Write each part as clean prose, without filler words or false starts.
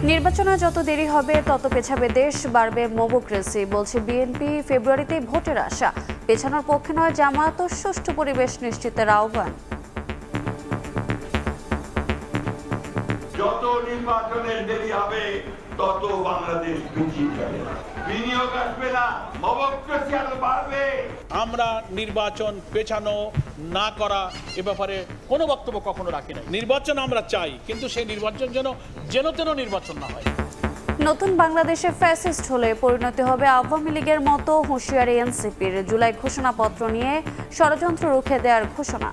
নির্বাচনে যত দেরি হবে তত পেছাবে দেশ, বাড়বে মোবোক্রেসি, বলছে বিএনপি। ফেব্রুয়ারিতেই ভোটের আশা, পেছানোর পক্ষে নয় জামায়াত। সুষ্ঠু পরিবেশ নিশ্চিতের আহ্বান। যত নির্বাচনের দেরি হবে তত বাংলাদেশ পিছিয়ে যাবে, বিনিয়োগ আসবে না, মোবোক্রেসি আরো বাড়বে। আমরা নির্বাচন পেছানো না করা এ ব্যাপারে কোনো বক্তব্য কখনো রাখি নাই। নির্বাচন আমরা চাই, কিন্তু সেই নির্বাচন যেন তেন নির্বাচন না হয়। নতুন বাংলাদেশে ফ্যাসিস্ট হলে পরিণতি হবে আওয়ামী লীগের মতো, হুঁশিয়ারি এনসিপির। জুলাই ঘোষণাপত্র নিয়ে ষড়যন্ত্র রুখে দেওয়ার ঘোষণা।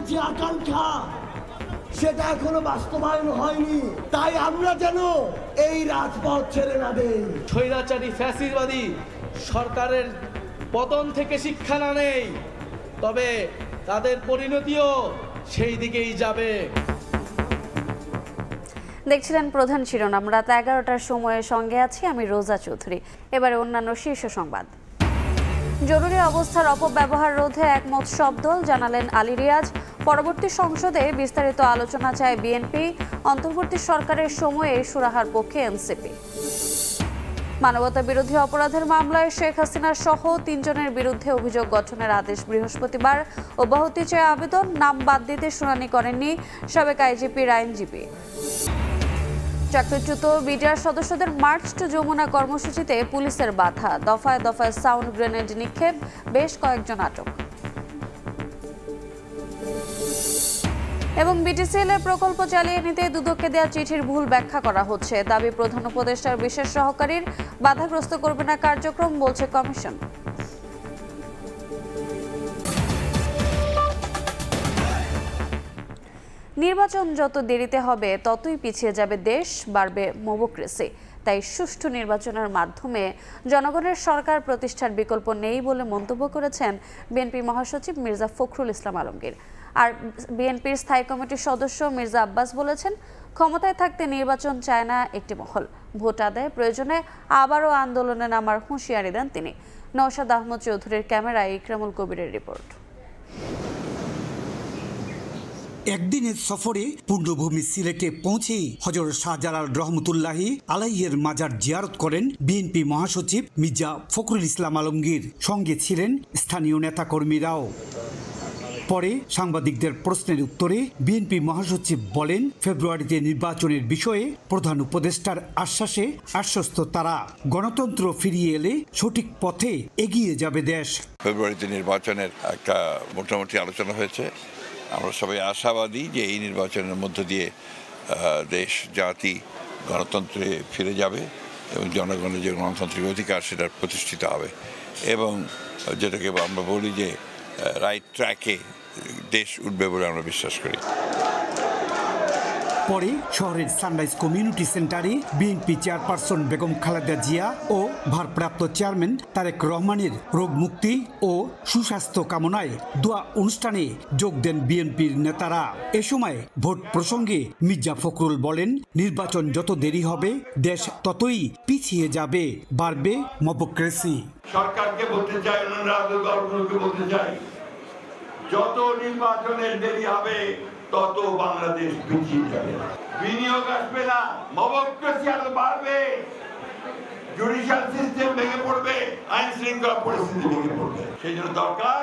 যে আকাঙ্ক্ষা সেটা এখনো বাস্তবায়ন হয়নি, তাই আমরা যেন এই রাজপথ ছেড়ে না দেই। স্বৈরাচারী ফ্যাসিবাদী সরকারের পতন থেকে শিক্ষা না নেই, তবে তাদের পরিণতিও সেই দিকেই যাবে। দেখছিলেন প্রধান শিরোনাম। রাত 11টার সময়ের সঙ্গে আছি আমি রোজা চৌধুরী। এবারে অন্যান্য শীর্ষ সংবাদ। জরুরি অবস্থার অপব্যবহার রোধে একমত সব দল, জানালেন আলী রিয়াজ। পরবর্তী সংসদে বিস্তারিত আলোচনা চায় বিএনপি। অন্তর্বর্তী সরকারের সময়ে সুরাহার পক্ষে এনসিপি। মানবতা বিরোধী অপরাধের মামলায় শেখ হাসিনা সহ 3 জনের বিরুদ্ধে অভিযোগ গঠনের আদেশ বৃহস্পতিবার। অব্যাহতি চেয়ে আবেদন, নাম বাদ দিতে শুনানি করেননি সাবেক আইজিপির আইনজীবী। চাকরিচ্যুত বিডিআর সদস্যদের মার্চ টু যমুনা কর্মসূচিতে পুলিশের বাধা, দফায় দফায় সাউন্ড গ্রেনেড নিক্ষেপ, বেশ কয়েকজন আটক। এবং বিটিসিএল এর প্রকল্প চালিয়ে নিতে দুদককে দেওয়া চিঠির ভুল ব্যাখ্যা করা হচ্ছে, দাবি প্রধান উপদেষ্টার বিশেষ সহকারীর। বাধাগ্রস্ত করবে না কার্যক্রম, বলছে কমিশন। নির্বাচন যত দেরিতে হবে ততই পিছিয়ে যাবে দেশ, বাড়বে মোবোক্রেসি। তাই সুষ্ঠু নির্বাচনের মাধ্যমে জনগণের সরকার প্রতিষ্ঠার বিকল্প নেই বলে মন্তব্য করেছেন বিএনপি মহাসচিব মির্জা ফখরুল ইসলাম আলমগীর। আর বিএনপির স্থায়ী কমিটির সদস্য মির্জা আব্বাস বলেছেন, ক্ষমতায় থাকতে নির্বাচন চায় না একটি মহল। ভোট আদায় প্রয়োজনে আবারও আন্দোলনে নামার হুঁশিয়ারি দেন তিনি। নওশাদ আহমদ চৌধুরীর ক্যামেরায় ইকরামুল কবিরের রিপোর্ট। একদিনের সফরে পূর্ণভূমি সিলেটে পৌঁছে হযরত শাহজালাল রহমতুল্লাহি আলাইহির মাজার জিয়ারত করেন বিএনপি মহাসচিব মির্জা ফখরুল ইসলাম আলমগীর। সঙ্গে ছিলেন স্থানীয় নেতাকর্মীরাও। পরে সাংবাদিকদের প্রশ্নের উত্তরে বিএনপি মহাসচিব বলেন, ফেব্রুয়ারিতে নির্বাচনের বিষয়ে প্রধান উপদেষ্টার আশ্বাসে আশ্বস্ত তারা। গণতন্ত্র ফিরিয়ে এলে সঠিক পথে এগিয়ে যাবে দেশ। ফেব্রুয়ারিতে নির্বাচনের একটা মোটামুটি আলোচনা হয়েছে। আমরা সবাই আশাবাদী যে এই নির্বাচনের মধ্য দিয়ে দেশ জাতি গণতন্ত্রে ফিরে যাবে এবং জনগণের যে গণতান্ত্রিক অধিকার সেটা প্রতিষ্ঠিত হবে, এবং যেটাকে আমরা বলি যে রাইট ট্র্যাকে দেশ উঠবে বলে আমরা বিশ্বাস করি। পরে শহরের সানরাইজ কমিউনিটি সেন্টারে বিএনপি চেয়ারপারসন বেগম খালেদা জিয়া ও ভারপ্রাপ্ত চেয়ারম্যান তারেক রহমানের রোগ মুক্তি ও সুস্বাস্থ্য কামনায় দোয়া অনুষ্ঠানে যোগ দেন বিএনপির নেতারা। এ সময় ভোট প্রসঙ্গে মির্জা ফখরুল বলেন, নির্বাচন যত দেরি হবে দেশ ততই পিছিয়ে যাবে, বাড়বে মোবোক্রেসি। সরকারকে বলতে চাই, রাজনৈতিক বলতে চাই, যত নির্বাচনের দেরি হবে তত বাংলাদেশ পিছিয়ে যাবে, বিনিয়োগ আসবে না, মোবোক্রেসি আরো বাড়বে, জুডিশিয়াল সিস্টেম ভেঙে পড়বে, আইন শৃঙ্খলা পরিস্থিতি ভেঙে পড়বে। সেই জন্য দরকার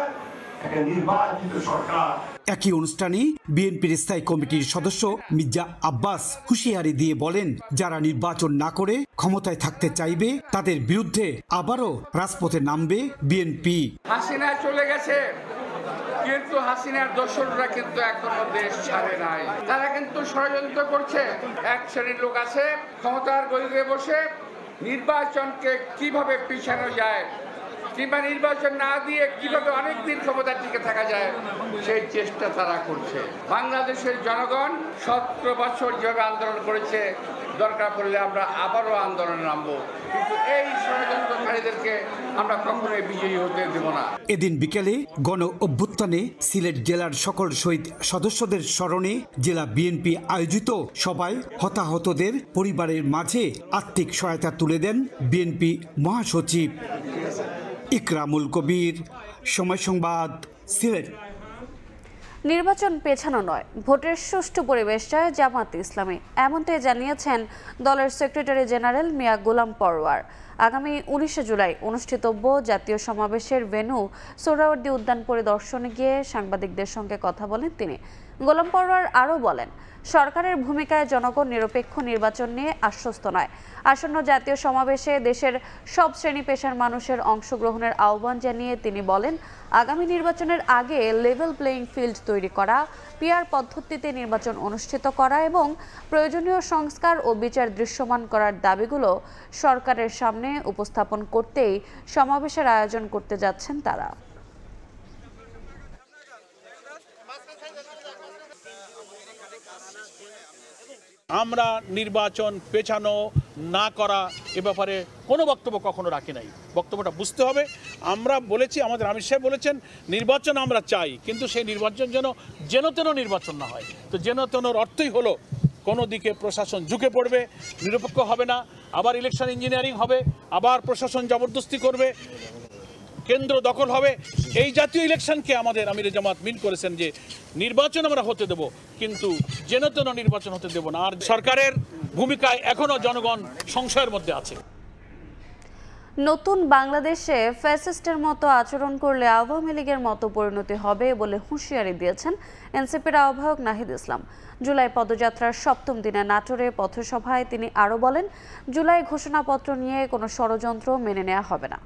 একটা নির্বাচিত সরকার। একই অনুষ্ঠানে বিএনপির স্থায়ী কমিটির সদস্য মির্জা আব্বাস হুঁশিয়ারি দিয়ে বলেন, যারা নির্বাচন না করে ক্ষমতায় থাকতে চাইবে তাদের বিরুদ্ধে আবারও রাজপথে নামবে বিএনপি। হাসিনা চলে গেছে, কিন্তু হাসিনার দোসররা কিন্তু এখনো দেশ ছাড়ে নাই। তারা কিন্তু ষড়যন্ত্র করছে। এক শ্রেণীর লোক আছে ক্ষমতার গদিতে বসে নির্বাচনকে কিভাবে পিছানো যায় কিংবা নির্বাচন না দিয়ে কিভাবে অনেকদিন ক্ষমতার টিকে থাকা যায় সেই চেষ্টা তারা করছে। বাংলাদেশের জনগণ 17 বছর যেভাবে আন্দোলন করেছে, দরকার পড়লে আমরা আবারও আন্দোলনে নামবো, কিন্তু এই ষড়যন্ত্রকারীদেরকে আমরা কখনোই বিজয়ী হতে দেব না। এদিন বিকেলে গণ অভ্যুত্থানে সিলেট জেলার সকল শহীদ সদস্যদের স্মরণে জেলা বিএনপি আয়োজিত সভায় হতাহতদের পরিবারের মাঝে আর্থিক সহায়তা তুলে দেন বিএনপি মহাসচিব। ইকরামুল কবির, সময় সংবাদ, সিলেট। নির্বাচন পেছানো নয়, ভোটের সুষ্ঠু পরিবেশ চায় জামাত ইসলামী, এমনটাই জানিয়েছেন দলের সেক্রেটারি জেনারেল মিয়া গোলাম পরওয়ার। আগামী 19 জুলাই অনুষ্ঠিতব্য জাতীয় সমাবেশের ভেন্যু সোহরাওয়ার্দী উদ্যান পরিদর্শনে গিয়ে সাংবাদিকদের সঙ্গে কথা বলেন তিনি। গোলাম পরওয়ার আরও বলেন, সরকারের ভূমিকায় জনগণ নিরপেক্ষ নির্বাচন নিয়ে আশ্বস্ত নয়। আসন্ন জাতীয় সমাবেশে দেশের সব শ্রেণী পেশার মানুষের অংশগ্রহণের আহ্বান জানিয়ে তিনি বলেন, আগামী নির্বাচনের আগে লেভেল প্লেইং ফিল্ড তৈরি করা, পিআর পদ্ধতিতে নির্বাচন অনুষ্ঠিত করা এবং প্রয়োজনীয় সংস্কার ও বিচার দৃশ্যমান করার দাবিগুলো সরকারের সামনে উপস্থাপন করতেই সমাবেশের আয়োজন করতে যাচ্ছেন তারা। আমরা নির্বাচন পেছানো না করা এ ব্যাপারে কোনো বক্তব্য কখনো রাখি নাই। বক্তব্যটা বুঝতে হবে। আমরা বলেছি, আমাদের আমির সাহেব বলেছেন, নির্বাচন আমরা চাই, কিন্তু সেই নির্বাচন যেন তেন নির্বাচন না হয়। তো যেন তেনর অর্থই হলো কোনো দিকে প্রশাসন ঝুঁকে পড়বে, নিরপেক্ষ হবে না, আবার ইলেকশন ইঞ্জিনিয়ারিং হবে, আবার প্রশাসন জবরদস্তি করবে, কেন্দ্র দখল হবে। এই জাতীয় ইলেকশনকে আমাদের আমিরে জামাত মিন করেছেন যে নির্বাচন আমরা হতে দেব, কিন্তু যেন তেন নির্বাচন হতে দেব না। আর সরকারের ভূমিকায় এখনো জনগণ সংশয়ের মধ্যে আছে। নতুন বাংলাদেশে ফ্যাসিস্টের মতো আচরণ করলে আওয়ামী লীগের মতো পরিণতি হবে বলে হুঁশিয়ারি দিয়েছেন এনসিপির আহ্বায়ক নাহিদ ইসলাম। জুলাই পদযাত্রার 7ম দিনে নাটোরে পথসভায় তিনি আরও বলেন, জুলাই ঘোষণাপত্র নিয়ে কোনো ষড়যন্ত্র মেনে নেওয়া হবে না।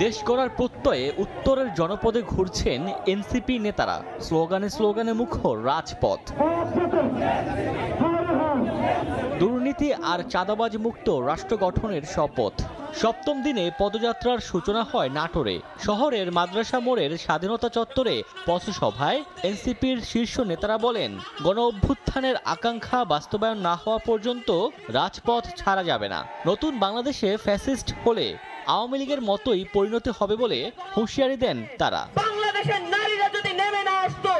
দেশ গড়ার প্রত্যয়ে উত্তরের জনপদে ঘুরছেন এনসিপি নেতারা। স্লোগানে মুখর রাজপথ। দুর্নীতি আর চাঁদাবাজ মুক্ত রাষ্ট্র গঠনের শপথ। 7ম দিনে পদযাত্রার সূচনা হয় নাটোরে। শহরের মাদ্রাসা মোড়ের স্বাধীনতা চত্বরে পথসভায় এনসিপির শীর্ষ নেতারা বলেন, গণ অভ্যুত্থানের আকাঙ্ক্ষা বাস্তবায়ন না হওয়া পর্যন্ত রাজপথ ছাড়া যাবে না। নতুন বাংলাদেশে ফ্যাসিস্ট হলে আওয়ামী লীগের মতোই পরিণতি হবে বলে হুঁশিয়ারি দেন তারা। বাংলাদেশের নারীরা যদি নেমে না আসতো,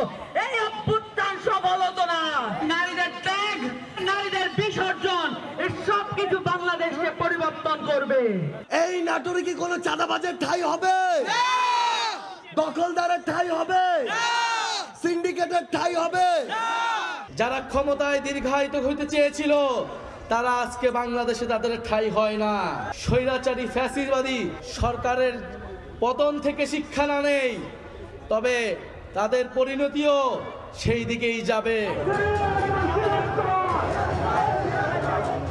এই অভ্যুত্থান সফল হতো না। নারীদের ত্যাগ, নারীদের বিসর্জন, এই সব কিছু বাংলাদেশকে পরিবর্তন করবে। এই নাটোরে কি কোনো চাঁদাবাজের ঠাঁই হবে? দখলদারের ঠাঁই হবে? সিন্ডিকেটের ঠাঁই হবে? যারা ক্ষমতায় দীর্ঘায়িত হইতে চেয়েছিল তারা আজকে বাংলাদেশে তাদের ঠাঁই হয় না। স্বৈরাচারী ফ্যাসিবাদী সরকারের পতন থেকে শিক্ষা না নেই, তবে তাদের পরিণতিও সেই দিকেই যাবে।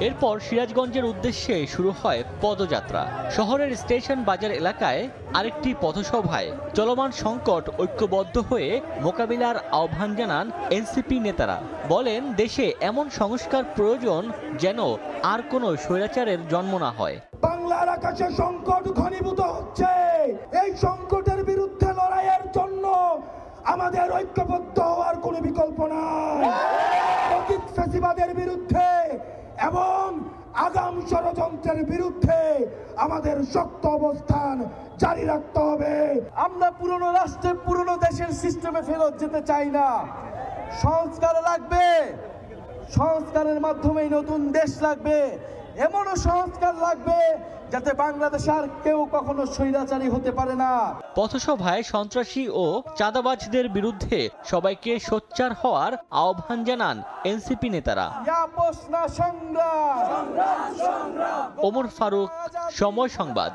এরপর সিরাজগঞ্জের উদ্দেশ্যে শুরু হয় পদযাত্রা। শহরের স্টেশন বাজার এলাকায় আরেকটি পথসভায় চলমান সংকট ঐক্যবদ্ধ হয়ে মোকাবিলার আহ্বান জানান এনসিপি নেতারা। বলেন, দেশে এমন সংস্কার প্রয়োজন যেন আর কোনো স্বৈরাচারের জন্ম না হয়। বাংলার আকাশে সংকট ঘনীভূত হচ্ছে। এই সংকটের বিরুদ্ধে লড়াইয়ের জন্য আমাদের ঐক্যবদ্ধ হওয়ার কোনো বিকল্প নাই। অতীত ফ্যাসিবাদের বিরুদ্ধে এবং আগাম ষড়যন্ত্রের বিরুদ্ধে আমাদের শক্ত অবস্থান জারি রাখতে হবে। আমরা পুরনো রাষ্ট্রে, পুরনো দেশের সিস্টেমে ফেরত যেতে চাই না। সংস্কার লাগবে, সংস্কারের মাধ্যমে নতুন দেশ লাগবে। এমনও সংস্কার লাগবে যাতে বাংলাদেশে আর কেউ কখনো স্বৈরাচারী হতে পারে না। পথসভায় সন্ত্রাসী ও চাঁদাবাজদের বিরুদ্ধে সবাইকে সোচ্চার হওয়ার আহ্বান জানান এনসিপি নেতারা। ওমর ফারুক, সময় সংবাদ।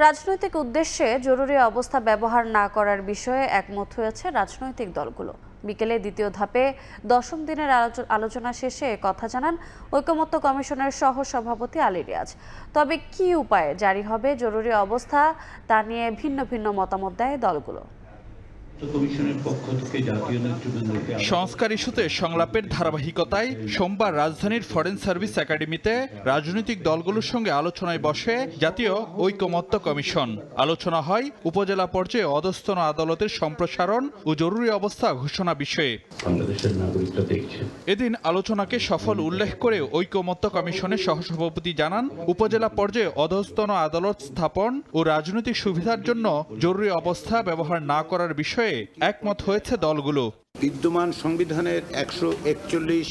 রাজনৈতিক উদ্দেশ্যে জরুরি অবস্থা ব্যবহার না করার বিষয়ে একমত হয়েছে রাজনৈতিক দলগুলো। বিকেলে দ্বিতীয় ধাপে 10ম দিনের আলোচনা শেষে কথা জানান ঐকমত্য কমিশনের সহ সভাপতি আলী রিয়াজ। তবে কি উপায়ে জারি হবে জরুরি অবস্থা তা নিয়ে ভিন্ন ভিন্ন মতামত দেয় দলগুলো। সংস্কার ইস্যুতে সংলাপের ধারাবাহিকতায় সোমবার রাজধানীর ফরেন সার্ভিস একাডেমিতে রাজনৈতিক দলগুলোর সঙ্গে আলোচনায় বসে জাতীয় ঐকমত্য কমিশন। আলোচনা হয় উপজেলা পর্যায়ে অধস্তন আদালতের সম্প্রসারণ ও জরুরি অবস্থা ঘোষণা বিষয়ে। এদিন আলোচনাকে সফল উল্লেখ করে ঐকমত্য কমিশনের সহসভাপতি জানান, উপজেলা পর্যায়ে অধস্তন আদালত স্থাপন ও রাজনৈতিক সুবিধার জন্য জরুরি অবস্থা ব্যবহার না করার বিষয়ে একমত হয়েছে দলগুলো। বিদ্যমান সংবিধানের 141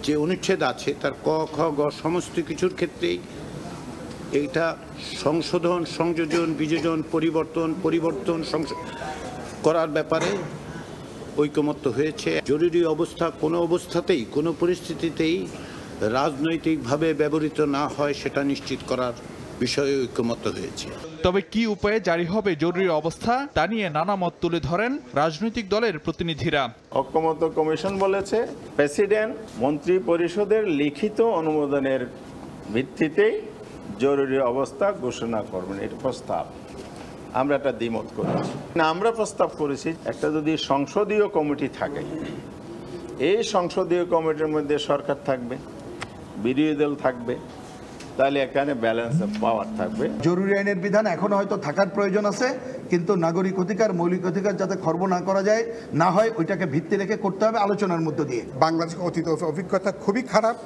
যে অনুচ্ছেদ আছে তার ক খ গ সমস্ত কিছুর ক্ষেত্রেই এইটা সংশোধন সংযোজন বিযোজন পরিবর্তন করার ব্যাপারে ঐকমত্য হয়েছে। জরুরি অবস্থা কোনো অবস্থাতেই কোনো পরিস্থিতিতেই রাজনৈতিকভাবে ব্যবহৃত না হয় সেটা নিশ্চিত করার বিষয়ে ঐকমত্য হয়েছে। তবে কি উপায়ে জারি হবে জরুরি অবস্থা তা নিয়ে নানা মত তুলে ধরেন রাজনৈতিক দলের প্রতিনিধিরা। ঐকমত্য কমিশন বলেছে প্রেসিডেন্ট মন্ত্রী পরিষদের লিখিত অনুমোদনের ভিত্তিতেই জরুরি অবস্থা ঘোষণা করবেন, এটা প্রস্তাব। আমরা একটা দ্বিমত করেছি না, আমরা প্রস্তাব করেছি একটা যদি সংসদীয় কমিটি থাকে, এই সংসদীয় কমিটির মধ্যে সরকার থাকবে, বিরোধী দল থাকবে, তাহলে এখানে ব্যালেন্স অফ পাওয়ার থাকবে। জরুরি আইনের বিধান এখনো হয়তো থাকার প্রয়োজন আছে, কিন্তু নাগরিক অধিকার মৌলিক অধিকার যাতে খর্ব না করা যায় না হয় ওইটাকে ভিত্তি রেখে করতে হবে আলোচনার মধ্য দিয়ে। বাংলাদেশ অতীত অভিজ্ঞতা খুবই খারাপ,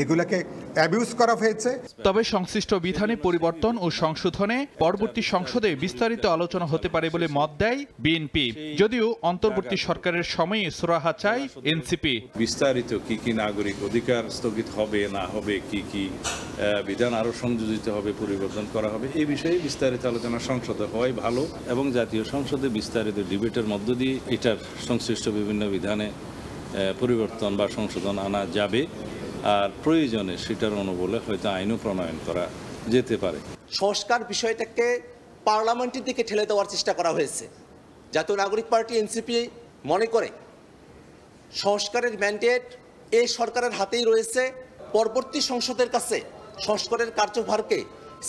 এগুলোকে অ্যাবিউজ করা হয়েছে। তবে সংশ্লিষ্ট বিধানে পরিবর্তন ও সংশোধনে পরবর্তী সংসদে বিস্তারিত আলোচনা হতে পারে বলে মত দেয় বিএনপি, যদিও অন্তর্বর্তী সরকারের সময়ে সুরাহা চায় এনসিপি। বিস্তারিত কি কি নাগরিক অধিকার স্থগিত হবে না হবে, কি কি বিধান আরো সংযোজিত হবে, পরিবর্তন করা হবে, এই বিষয়ে বিস্তারিত আলোচনা সংসদে হওয়াই ভালো এবং জাতীয় সংসদে বিস্তারিত ডিবেটের মধ্য দিয়ে এটার সংশ্লিষ্ট বিভিন্ন বিধানে পরিবর্তন বা সংশোধন আনা যাবে। আর প্রয়োজনে সেটার অনুবলে হয়তো আইনও প্রণয়ন করা যেতে পারে। সংস্কার বিষয়টাকে পার্লামেন্টের দিকে ঠেলে দেওয়ার চেষ্টা করা হয়েছে। জাতীয় নাগরিক পার্টি এনসিপি মনে করে সংস্কারের ম্যান্ডেট এই সরকারের হাতেই রয়েছে, পরবর্তী সংসদের কাছে সংস্কারের কার্যভারকে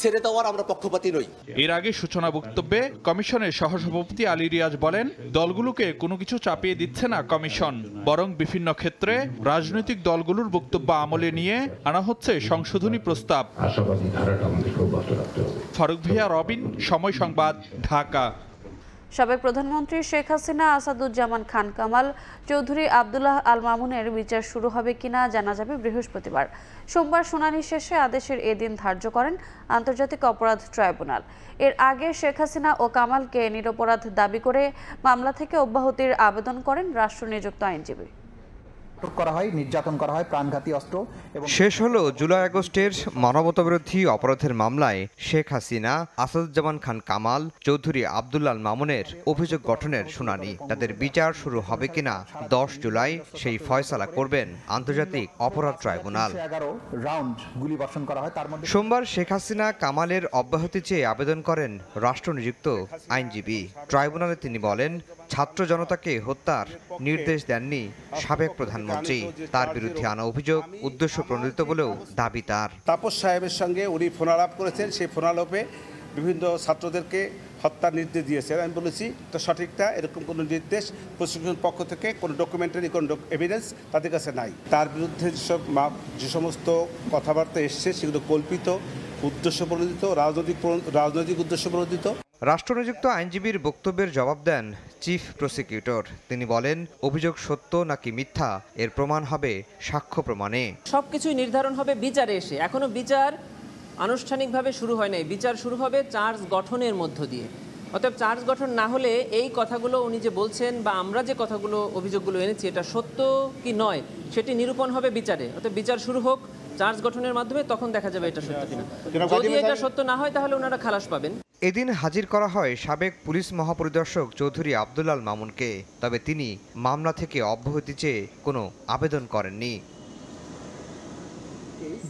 ছেড়ে দেওয়ার আমরা পক্ষপাতী নই। এর আগে সূচনা বক্তব্যে কমিশনের সহসভাপতি আলী রিয়াজ বলেন, দলগুলোকে কোনো কিছু চাপিয়ে দিচ্ছে না কমিশন, বরং বিভিন্ন ক্ষেত্রে রাজনৈতিক দলগুলোর বক্তব্য আমলে নিয়ে আনা হচ্ছে সংশোধনী প্রস্তাব। ফারুক ভিয়া, রবিন, সময় সংবাদ, ঢাকা। সাবেক প্রধানমন্ত্রী শেখ হাসিনা, আসাদুজ্জামান খান কামাল, চৌধুরী আব্দুল্লাহ আল মামুনের বিচার শুরু হবে কিনা জানা যাবে বৃহস্পতিবার। সোমবার শুনানি শেষে আদেশের এদিন ধার্য করেন আন্তর্জাতিক অপরাধ ট্রাইব্যুনাল। এর আগে শেখ হাসিনা ও কামালকে নিরপরাধ দাবি করে মামলা থেকে অব্যাহতির আবেদন করেন রাষ্ট্রনিযুক্ত আইনজীবী। করা হয়, নির্যাতন করা হয়, প্রাণঘাতী অস্ত্র। শেষ হলো জুলাই আগস্টের মানবতাবিরোধী অপরাধের মামলায় শেখ হাসিনা, আসাদুজ্জামান খান কামাল, চৌধুরী আব্দুল্লাহ আল মামুনের অভিযোগ গঠনের শুনানি। তাদের বিচার শুরু হবে কিনা 10 জুলাই সেই ফয়সালা করবেন আন্তর্জাতিক অপরাধ ট্রাইব্যুনাল। সোমবার শেখ হাসিনা কামালের অব্যাহতি চেয়ে আবেদন করেন রাষ্ট্রনিযুক্ত আইনজীবী। ট্রাইব্যুনালে তিনি বলেন, ছাত্র জনতাকে হত্যার নির্দেশ দেননি সাবেক প্রধানমন্ত্রী, তার বিরুদ্ধে আনা অভিযোগ উদ্দেশ্য প্রণোদিত বলেও দাবি তার। তাপস সাহেবের সঙ্গে উনি ফোনালাপ করেছেন, সেই ফোনালাপে বিভিন্ন ছাত্রদেরকে হত্যার নির্দেশ দিয়েছেন। আমি বলেছি তো সঠিকটা, এরকম কোনো নির্দেশ প্রশাসনের পক্ষ থেকে কোনো ডকুমেন্টারি কোনো এভিডেন্স তাদের কাছে নাই। তার বিরুদ্ধে যে সমস্ত কথাবার্তা এসছে সেগুলো কল্পিত, উদ্দেশ্য প্রণোদিত, রাজনৈতিক উদ্দেশ্য প্রণোদিত। রাষ্ট্রনিযুক্ত আইনজীবীর বক্তব্যের জবাব দেন চিফ প্রসিকিউটর। তিনি বলেন, অভিযোগ সত্য নাকি মিথ্যা এর প্রমাণ হবে সাক্ষ্য প্রমাণে। সবকিছুই নির্ধারণ হবে বিচারে এসে। এখনো বিচার আনুষ্ঠানিকভাবে শুরু হয় নাই, বিচার শুরু হবে চার্জ গঠনের মধ্য দিয়ে। অতএব চার্জ গঠন না হলে এই কথাগুলো উনি যে বলছেন বা আমরা যে কথাগুলো অভিযোগগুলো এনেছি এটা সত্য কি নয় সেটি নিরূপণ হবে বিচারে। অতএব বিচার শুরু হোক চার্জ গঠনের মাধ্যমে, তখন দেখা যাবে এটা সত্য কিনা। যদি এটা সত্য না হয় তাহলে ওনারা খালাস পাবেন। এদিন হাজির করা হয় সাবেক পুলিশ মহাপরিদর্শক চৌধুরী আব্দুল্লাহ আল মামুনকে। তবে তিনি মামলা থেকে অব্যাহতি চেয়ে কোনো আবেদন করেননি।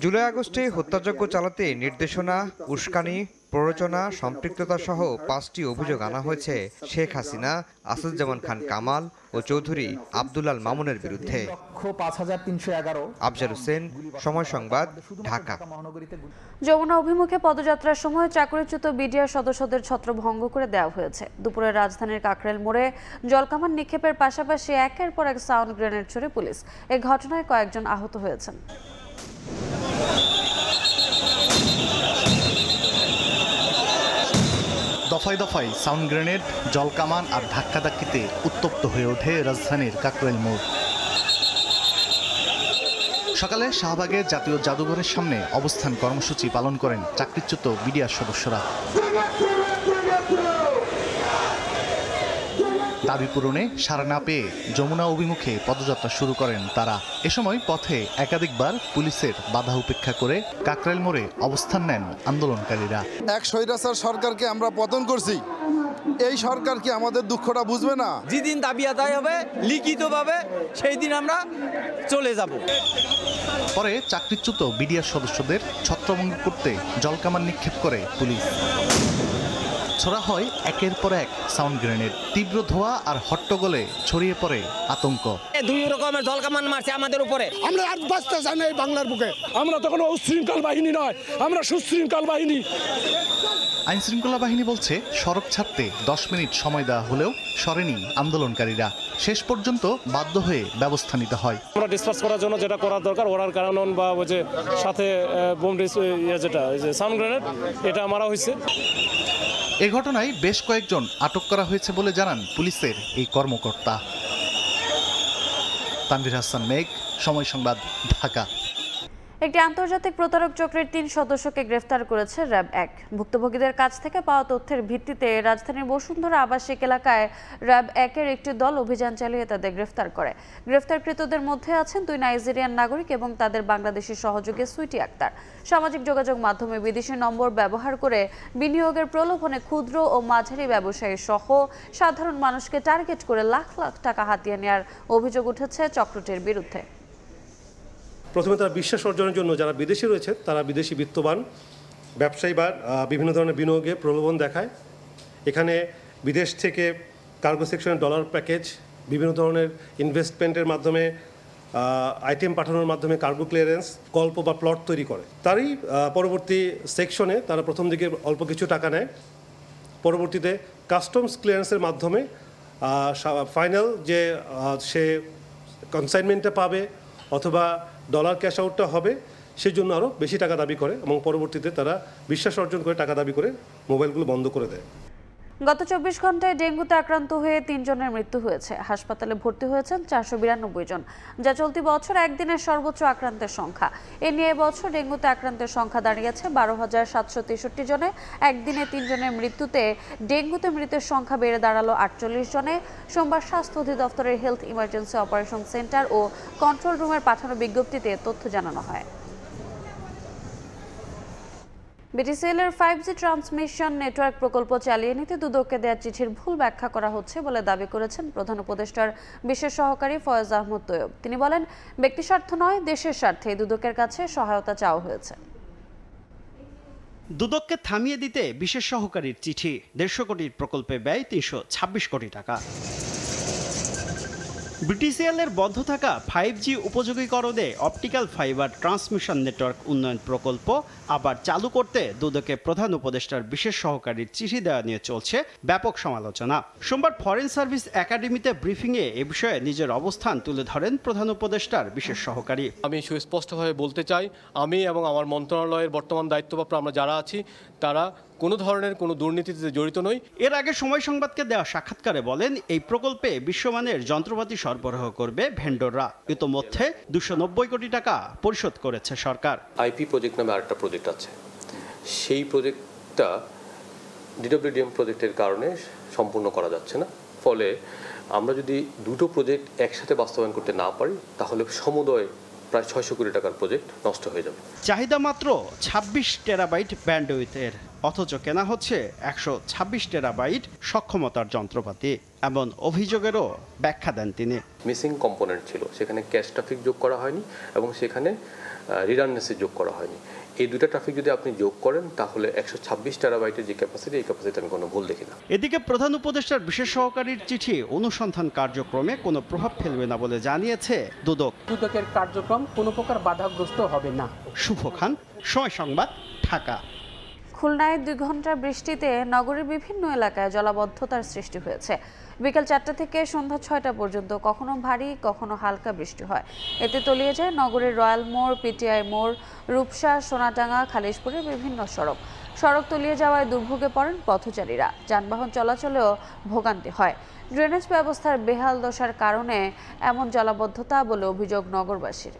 জুলাই আগস্টে হত্যাযজ্ঞ চালাতে নির্দেশনা, উস্কানি, প্ররোচনা, সম্পৃক্ততা সহ 5টি অভিযোগ আনা হয়েছে শেখ হাসিনা, আসাদুজ্জামান খান কামাল ও চৌধুরী আব্দুল্লাহ আল মামুনের বিরুদ্ধে। আফজাল হোসেন, সময় সংবাদ, ঢাকা। যমুনা অভিমুখে পদযাত্রার সময় চাকরিচ্যুত বিডিআর সদস্যদের ছত্রভঙ্গ করে দেওয়া হয়েছে। দুপুরে রাজধানীর কাকরাইল মোড়ে জলকামান নিক্ষেপের পাশাপাশি একের পর এক সাউন্ড গ্রেনেড ছুড়ে পুলিশ। এই ঘটনায় কয়েকজন আহত হয়েছেন। দফায় দফায় সাউন্ড গ্রেনেড, জলকামান আর ধাক্কাধাক্কিতে উত্তপ্ত হয়ে ওঠে রাজধানীর কাকরাইল মোড়। সকালে শাহবাগের জাতীয় জাদুঘরের সামনে অবস্থান কর্মসূচি পালন করেন চাকরিচ্যুত বিডিআর সদস্যরা। দাবি পূরণে সাড়া না পেয়ে যমুনা অভিমুখে পদযাত্রা শুরু করেন তারা। এ সময় পথে একাধিকবার পুলিশের বাধা উপেক্ষা করে কাকরাইল মোড়ে অবস্থান নেন আন্দোলনকারীরা। এক স্বৈরাচার সরকারকে আমরা পতন করছি, এই সরকার কি আমাদের দুঃখটা বুঝবে না? যেদিন দাবি আদায় হবে লিখিতভাবে সেই দিন আমরা চলে যাব। পরে চাকরিচ্যুত বিডিআর সদস্যদের ছত্রভঙ্গ করতে জলকামান নিক্ষেপ করে পুলিশ। ছোড়া হয় একের পর এক সাউন্ড গ্রেনেড। তীব্র ধোঁয়া আর হট্টগোলে ছড়িয়ে পড়ে আতঙ্ক। দুই রকমের জলকামান মারছে আমাদের উপরে। আমরা আর বাঁচতে চাই না এই বাংলার বুকে। আমরা তো কোনো উচ্ছৃঙ্খল বাহিনী নয়, আমরা সুশৃঙ্খল বাহিনী। আইন শৃঙ্খলা বাহিনী বলছে সড়ক ছাড়তে 10 মিনিট সময় দেওয়া হলেও সরেনি আন্দোলনকারীরা। শেষ পর্যন্ত বাধ্য হয়ে ব্যবস্থা নিতে হয়। আমরা ডিসপাস করার জন্য যেটা করার দরকার, ওরার কারণ বা ওই যে সাথে বোম যেটা সাউন্ড গ্রেনেড, এটা মারা হয়েছে। এ ঘটনায় বেশ কয়েকজন আটক করা হয়েছে বলে জানান পুলিশের এই কর্মকর্তা। তানভীর হাসান মেঘ, সময় সংবাদ, ঢাকা। একটি আন্তর্জাতিক প্রতারক চক্রের 3 সদস্যকে গ্রেফতার করেছে র্যাব 1। ভুক্তভোগীদের কাছ থেকে পাওয়া তথ্যের ভিত্তিতে রাজধানীর বসুন্ধরা আবাসিক এলাকায় র্যাব 1-এর একটি দল অভিযান চালিয়ে তাদের গ্রেফতার করে। গ্রেফতারকৃতদের মধ্যে আছেন 2 নাইজেরিয়ান নাগরিক এবং তাদের বাংলাদেশি সহযোগী সুইটি আক্তার। সামাজিক যোগাযোগ মাধ্যমে বিদেশি নম্বর ব্যবহার করে বিনিয়োগের প্রলোভনে ক্ষুদ্র ও মাঝারি ব্যবসায়ী সহ সাধারণ মানুষকে টার্গেট করে লাখ লাখ টাকা হাতিয়ে নেওয়ার অভিযোগ উঠেছে চক্রটির বিরুদ্ধে। প্রথমে তারা বিশ্বাস অর্জনের জন্য যারা বিদেশি রয়েছে তারা বিদেশি বিত্তবান ব্যবসায়ী বা বিভিন্ন ধরনের বিনিয়োগে প্রলোভন দেখায়। এখানে বিদেশ থেকে কার্গো সেকশনের ডলার প্যাকেজ, বিভিন্ন ধরনের ইনভেস্টমেন্টের মাধ্যমে আইটেম পাঠানোর মাধ্যমে কার্গো ক্লিয়ারেন্স, গল্প বা প্লট তৈরি করে। তারই পরবর্তী সেকশনে তারা প্রথম দিকে অল্প কিছু টাকা নেয়, পরবর্তীতে কাস্টমস ক্লিয়ারেন্সের মাধ্যমে ফাইনাল যে সে কনসাইনমেন্টটা পাবে অথবা ডলার ক্যাশ আউটটা হবে সেই জন্য আরও বেশি টাকা দাবি করে এবং পরবর্তীতে তারা বিশ্বাস অর্জন করে টাকা দাবি করে মোবাইলগুলো বন্ধ করে দেয়। গত 24 ঘন্টায় ডেঙ্গুতে আক্রান্ত হয়ে 3 জনের মৃত্যু হয়েছে। হাসপাতালে ভর্তি হয়েছেন 492 জন, যা চলতি বছর একদিনের সর্বোচ্চ আক্রান্তের সংখ্যা। এ নিয়ে এবছর ডেঙ্গুতে আক্রান্তের সংখ্যা দাঁড়িয়েছে 12,763 জনে। একদিনে 3 জনের মৃত্যুতে ডেঙ্গুতে মৃতের সংখ্যা বেড়ে দাঁড়ালো 48 জনে। সোমবার স্বাস্থ্য অধিদপ্তরের হেলথ ইমার্জেন্সি অপারেশন সেন্টার ও কন্ট্রোল রুমের পাঠানো বিজ্ঞপ্তিতে তথ্য জানানো হয়। বিটিসিএল-এর 5G ট্রান্সমিশন নেটওয়ার্ক প্রকল্প চালিয়ে নিতে দুদককে দেওয়া চিঠির ভুল ব্যাখ্যা করা হচ্ছে বলে দাবি করেছেন প্রধান উপদেষ্টার বিশেষ সহকারী ফয়েজ আহমদ তৈয়ব। তিনি বলেন, ব্যক্তিস্বার্থ নয়, দেশের স্বার্থে দুদকের কাছে সহায়তা চাওয়া হয়েছে। দুদককে থামিয়ে দিতে বিশেষ সহকারীর চিঠি। 150 কোটির প্রকল্পে ব্যয় 326 কোটি টাকা। বিটিসিএল-এর বন্ধ থাকা 5G উপযোগীকরণে অপটিক্যাল ফাইবার ট্রান্সমিশন নেটওয়ার্ক উন্নয়ন প্রকল্প আবার চালু করতে দুদকে প্রধান উপদেষ্টার বিশেষ সহকারীর চিঠি দেওয়া নিয়ে চলছে ব্যাপক সমালোচনা। সোমবার ফরেন সার্ভিস একাডেমিতে ব্রিফিংয়ে এ বিষয়ে নিজের অবস্থান তুলে ধরেন প্রধান উপদেষ্টার বিশেষ সহকারী। আমি সুস্পষ্টভাবে বলতে চাই, আমি এবং আমার মন্ত্রণালয়ের বর্তমান দায়িত্বপ্রাপ্ত আমরা যারা আছি তারা কোনো ধরনের কোনো দুর্নীতিতে জড়িত নই। এর আগে সময় সংবাদকে দেওয়া সাক্ষাৎকারে বলেন, এই প্রকল্পে বিশ্বমানের যন্ত্রপাতি সরবরাহ করবে ভেন্ডররা। ইতোমধ্যে 290 কোটি টাকা পরিশোধ করেছে সরকার। আইপি প্রজেক্ট নামে আরেকটা প্রজেক্ট আছে, সেই প্রজেক্টটা ডিডব্লিউডিএম প্রজেক্টের কারণে সম্পূর্ণ করা যাচ্ছে না। ফলে আমরা যদি দুটো প্রজেক্ট একসাথে বাস্তবায়ন করতে না পারি তাহলে সমুদয় প্রায় 600 কোটি টাকার প্রজেক্ট নষ্ট হয়ে যাবে। চাহিদা মাত্র 26 টেরাবাইট ব্যান্ডউইথের, অথচ কেনা হচ্ছে 126 টেরাবাইট সক্ষমতার যন্ত্রপাতি। এমন অভিযোগেরও ব্যাখ্যা দেন তিনি। মিসিং কম্পোনেন্ট ছিল, সেখানে ক্যাশ ট্রাফিক যোগ করা হয়নি এবং সেখানে রিডান্ডেন্সি যোগ করা হয়নি। এই দুটো ট্রাফিক যদি আপনি যোগ করেন তাহলে 126 টেরাবাইটের যে ক্যাপাসিটি, এই ক্যাপাসিটি আমি কোনো ভুল দেখি না। এদিকে প্রধান উপদেষ্টার বিশেষ সহকারীর চিঠি অনুসন্ধান কার্যক্রমে কোনো প্রভাব ফেলবে না বলে জানিয়েছে দুদক। দুদকের কার্যক্রম কোনো প্রকার বাধাগ্রস্ত হবে না। শুভ খান, সময় সংবাদ, ঢাকা। খুলনায় 2 ঘন্টার বৃষ্টিতে নগরের বিভিন্ন এলাকায় জলাবদ্ধতার সৃষ্টি হয়েছে। বিকেল 4টা থেকে সন্ধ্যা 6টা পর্যন্ত কখনো ভারী কখনো হালকা বৃষ্টি হয়। এতে তলিয়ে যায় নগরের রয়্যাল মোড়, পিটিআই মোড়, রূপসা, সোনাডাঙ্গা, খালিশপুরের বিভিন্ন সড়ক। সড়ক তলিয়ে যাওয়ায় দুর্ভোগে পড়েন পথচারীরা। যানবাহন চলাচলেও ভোগান্তি হয়। ড্রেনেজ ব্যবস্থার বেহাল দশার কারণে এমন জলাবদ্ধতা বলে অভিযোগ নগরবাসীর।